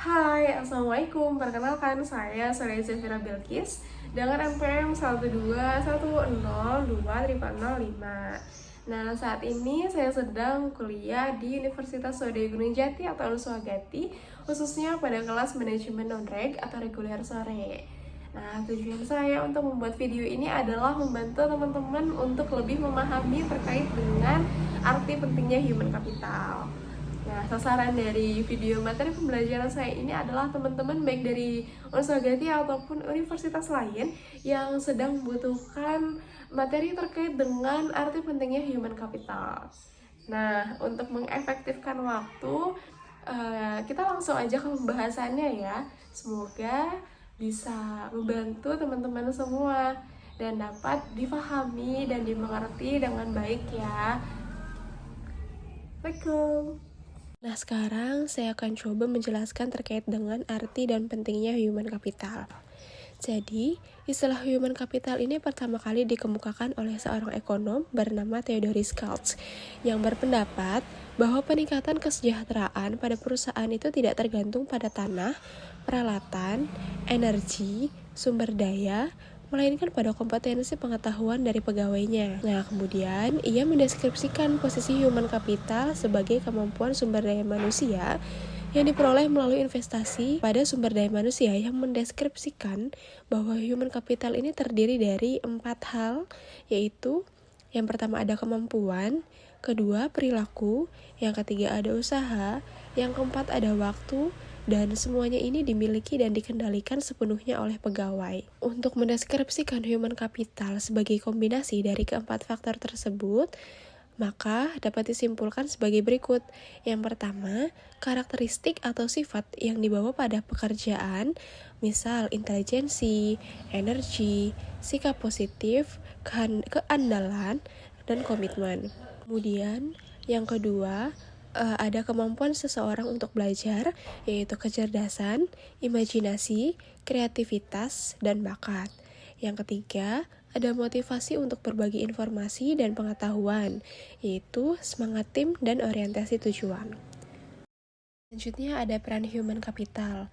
Hai, Assalamualaikum. Perkenalkan, saya Surya Zafira Bilkis dengan NPM 121023005. Nah, saat ini saya sedang kuliah di Universitas Swadaya Gunung Jati atau Unsuagati, khususnya pada kelas Manajemen Non-Reg atau reguler sore. Nah, tujuan saya untuk membuat video ini adalah membantu teman-teman untuk lebih memahami terkait dengan arti pentingnya human capital. Nah, sasaran dari video materi pembelajaran saya ini adalah teman-teman baik dari Unsuagati ataupun universitas lain yang sedang membutuhkan materi terkait dengan arti pentingnya human capital. Nah, untuk mengefektifkan waktu, kita langsung aja ke pembahasannya ya. Semoga bisa membantu teman-teman semua dan dapat difahami dan dimengerti dengan baik ya. Assalamualaikum. Nah, sekarang saya akan coba menjelaskan terkait dengan arti dan pentingnya human capital. Jadi, istilah human capital ini pertama kali dikemukakan oleh seorang ekonom bernama Theodoris Kautz yang berpendapat bahwa peningkatan kesejahteraan pada perusahaan itu tidak tergantung pada tanah, peralatan, energi, sumber daya, melainkan pada kompetensi pengetahuan dari pegawainya. Nah, kemudian ia mendeskripsikan posisi human capital sebagai kemampuan sumber daya manusia yang diperoleh melalui investasi pada sumber daya manusia, yang mendeskripsikan bahwa human capital ini terdiri dari 4 hal, yaitu yang pertama ada kemampuan, kedua perilaku, yang ketiga ada usaha, yang keempat ada waktu, dan semuanya ini dimiliki dan dikendalikan sepenuhnya oleh pegawai. Untuk mendeskripsikan human capital sebagai kombinasi dari keempat faktor tersebut, maka dapat disimpulkan sebagai berikut. Yang pertama, karakteristik atau sifat yang dibawa pada pekerjaan, misal intelijensi, energi, sikap positif, keandalan, dan komitmen. Kemudian, yang kedua, ada kemampuan seseorang untuk belajar, yaitu kecerdasan, imajinasi, kreativitas, dan bakat. Yang ketiga, ada motivasi untuk berbagi informasi dan pengetahuan, yaitu semangat tim dan orientasi tujuan. Selanjutnya ada peran human capital.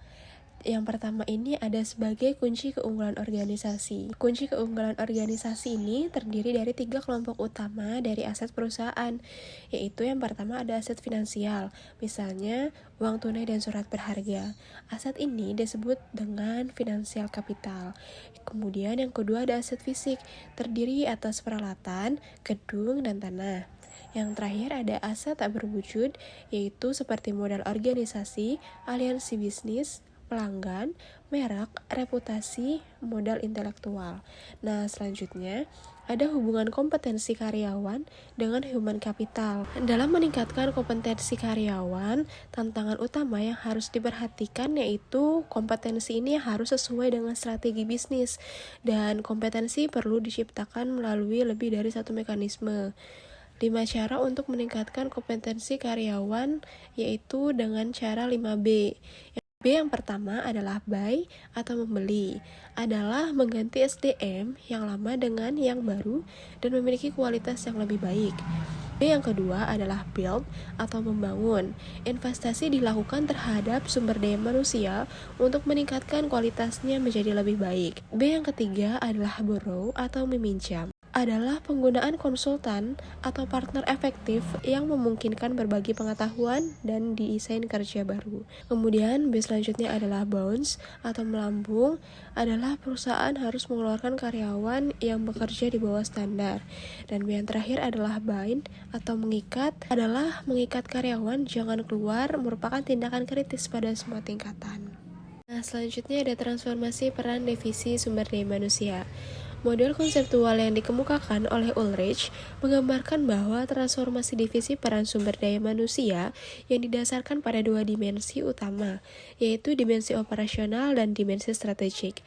Yang pertama ini ada sebagai kunci keunggulan organisasi. Kunci keunggulan organisasi ini terdiri dari 3 kelompok utama dari aset perusahaan, yaitu yang pertama ada aset finansial, misalnya uang tunai dan surat berharga. Aset ini disebut dengan financial capital. Kemudian yang kedua ada aset fisik, terdiri atas peralatan, gedung, dan tanah. Yang terakhir ada aset tak berwujud, yaitu seperti modal organisasi, aliansi bisnis, pelanggan, merek, reputasi, modal intelektual. Nah, selanjutnya ada hubungan kompetensi karyawan dengan human capital. Dalam meningkatkan kompetensi karyawan, tantangan utama yang harus diperhatikan yaitu kompetensi ini harus sesuai dengan strategi bisnis, dan kompetensi perlu diciptakan melalui lebih dari satu mekanisme. 5 cara untuk meningkatkan kompetensi karyawan yaitu dengan cara 5B. B yang pertama adalah buy atau membeli, adalah mengganti SDM yang lama dengan yang baru dan memiliki kualitas yang lebih baik. B yang kedua adalah build atau membangun. Investasi dilakukan terhadap sumber daya manusia untuk meningkatkan kualitasnya menjadi lebih baik. B yang ketiga adalah borrow atau meminjam, adalah penggunaan konsultan atau partner efektif yang memungkinkan berbagi pengetahuan dan desain kerja baru. Kemudian B selanjutnya adalah bounce atau melambung, adalah perusahaan harus mengeluarkan karyawan yang bekerja di bawah standar. Dan B yang terakhir adalah bind atau mengikat, adalah mengikat karyawan jangan keluar, merupakan tindakan kritis pada semua tingkatan. Nah, selanjutnya ada transformasi peran divisi sumber daya manusia. Model konseptual yang dikemukakan oleh Ulrich menggambarkan bahwa transformasi divisi peran sumber daya manusia yang didasarkan pada 2 dimensi utama, yaitu dimensi operasional dan dimensi strategik.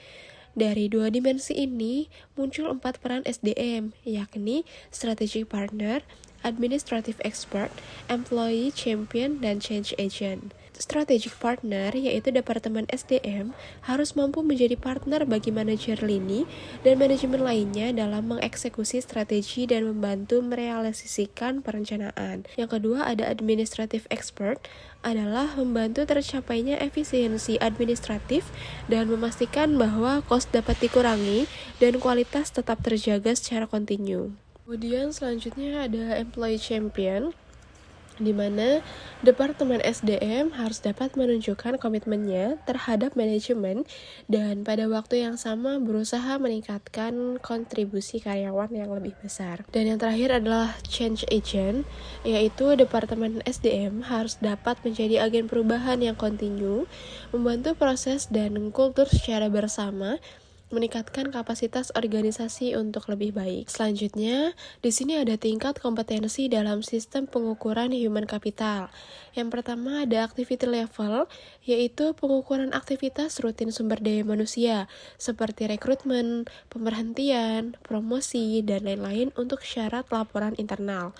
Dari 2 dimensi ini muncul 4 peran SDM, yakni strategic partner, administrative expert, employee champion, dan change agent. Strategic partner, yaitu Departemen SDM, harus mampu menjadi partner bagi manajer lini dan manajemen lainnya dalam mengeksekusi strategi dan membantu merealisasikan perencanaan. Yang kedua ada administrative expert, adalah membantu tercapainya efisiensi administratif dan memastikan bahwa kos dapat dikurangi dan kualitas tetap terjaga secara kontinu. Kemudian selanjutnya ada employee champion, di mana Departemen SDM harus dapat menunjukkan komitmennya terhadap manajemen dan pada waktu yang sama berusaha meningkatkan kontribusi karyawan yang lebih besar. Dan yang terakhir adalah change agent, yaitu Departemen SDM harus dapat menjadi agen perubahan yang kontinu, membantu proses dan kultur secara bersama, meningkatkan kapasitas organisasi untuk lebih baik. Selanjutnya, di sini ada tingkat kompetensi dalam sistem pengukuran human capital. Yang pertama ada activity level, yaitu pengukuran aktivitas rutin sumber daya manusia, seperti rekrutmen, pemberhentian, promosi, dan lain-lain untuk syarat laporan internal.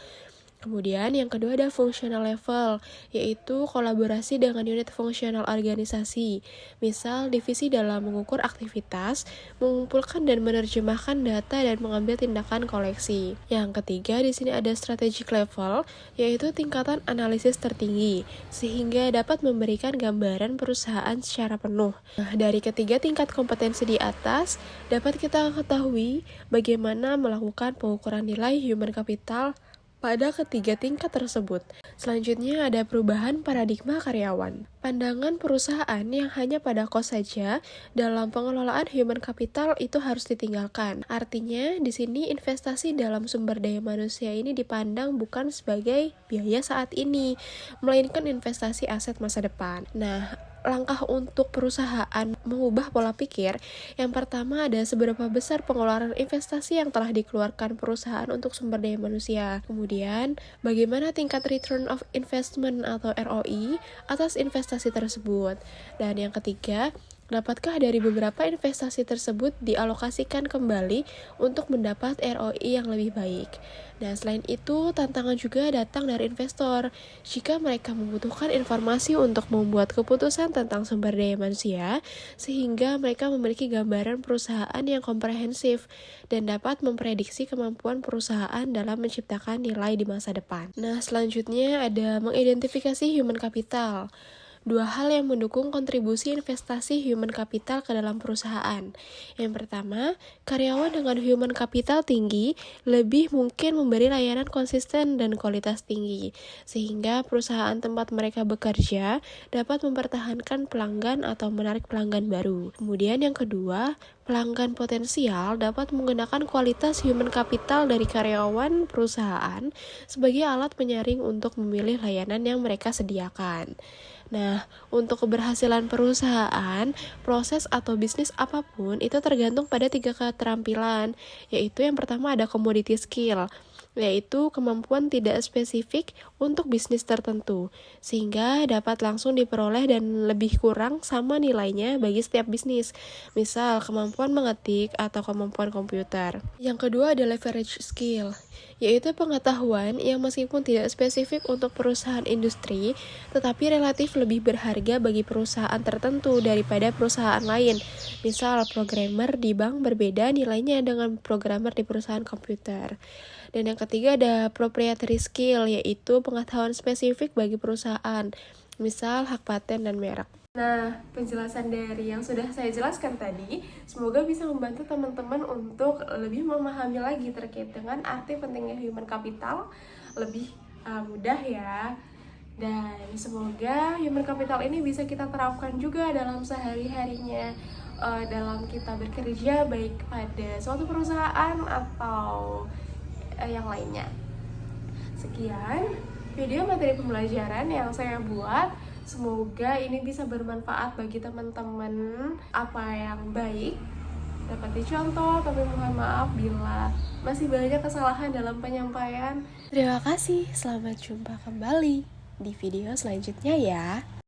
Kemudian yang kedua ada functional level, yaitu kolaborasi dengan unit fungsional organisasi. Misal, divisi dalam mengukur aktivitas, mengumpulkan dan menerjemahkan data dan mengambil tindakan koleksi. Yang ketiga di sini ada strategic level, yaitu tingkatan analisis tertinggi, sehingga dapat memberikan gambaran perusahaan secara penuh. Nah, dari ketiga tingkat kompetensi di atas, dapat kita ketahui bagaimana melakukan pengukuran nilai human capital pada ketiga tingkat tersebut. Selanjutnya ada perubahan paradigma karyawan. Pandangan perusahaan yang hanya pada kos saja dalam pengelolaan human capital itu harus ditinggalkan. Artinya, di sini investasi dalam sumber daya manusia ini dipandang bukan sebagai biaya saat ini, melainkan investasi aset masa depan. Nah, langkah untuk perusahaan mengubah pola pikir, yang pertama ada seberapa besar pengeluaran investasi yang telah dikeluarkan perusahaan untuk sumber daya manusia. Kemudian, bagaimana tingkat return of investment atau ROI atas investasi tersebut. Dan yang ketiga, dapatkah dari beberapa investasi tersebut dialokasikan kembali untuk mendapat ROI yang lebih baik? Nah, selain itu, tantangan juga datang dari investor. Jika mereka membutuhkan informasi untuk membuat keputusan tentang sumber daya manusia, sehingga mereka memiliki gambaran perusahaan yang komprehensif dan dapat memprediksi kemampuan perusahaan dalam menciptakan nilai di masa depan. Nah, selanjutnya ada mengidentifikasi human capital. Dua hal yang mendukung kontribusi investasi human capital ke dalam perusahaan. Yang pertama, karyawan dengan human capital tinggi lebih mungkin memberi layanan konsisten dan kualitas tinggi, sehingga perusahaan tempat mereka bekerja dapat mempertahankan pelanggan atau menarik pelanggan baru. Kemudian yang kedua, pelanggan potensial dapat menggunakan kualitas human capital dari karyawan perusahaan sebagai alat penyaring untuk memilih layanan yang mereka sediakan. Nah, untuk keberhasilan perusahaan, proses atau bisnis apapun itu tergantung pada 3 keterampilan, yaitu yang pertama ada commodity skill, yaitu kemampuan tidak spesifik untuk bisnis tertentu, sehingga dapat langsung diperoleh dan lebih kurang sama nilainya bagi setiap bisnis, misal kemampuan mengetik atau kemampuan komputer. Yang kedua ada leverage skill, yaitu pengetahuan yang meskipun tidak spesifik untuk perusahaan industri, tetapi relatif lebih berharga bagi perusahaan tertentu daripada perusahaan lain. Misal, programmer di bank berbeda nilainya dengan programmer di perusahaan komputer. Dan yang ketiga ada proprietary skill, yaitu pengetahuan spesifik bagi perusahaan, misal hak paten dan merek. Nah, penjelasan dari yang sudah saya jelaskan tadi, semoga bisa membantu teman-teman untuk lebih memahami lagi terkait dengan arti pentingnya human capital, lebih mudah ya. Dan semoga human capital ini bisa kita terapkan juga dalam sehari-harinya, dalam kita bekerja, baik pada suatu perusahaan atau yang lainnya. Sekian video materi pembelajaran yang saya buat. Semoga ini bisa bermanfaat bagi teman-teman. Apa yang baik dapat dicontoh, tapi mohon maaf bila masih banyak kesalahan dalam penyampaian. Terima kasih, selamat jumpa kembali di video selanjutnya ya.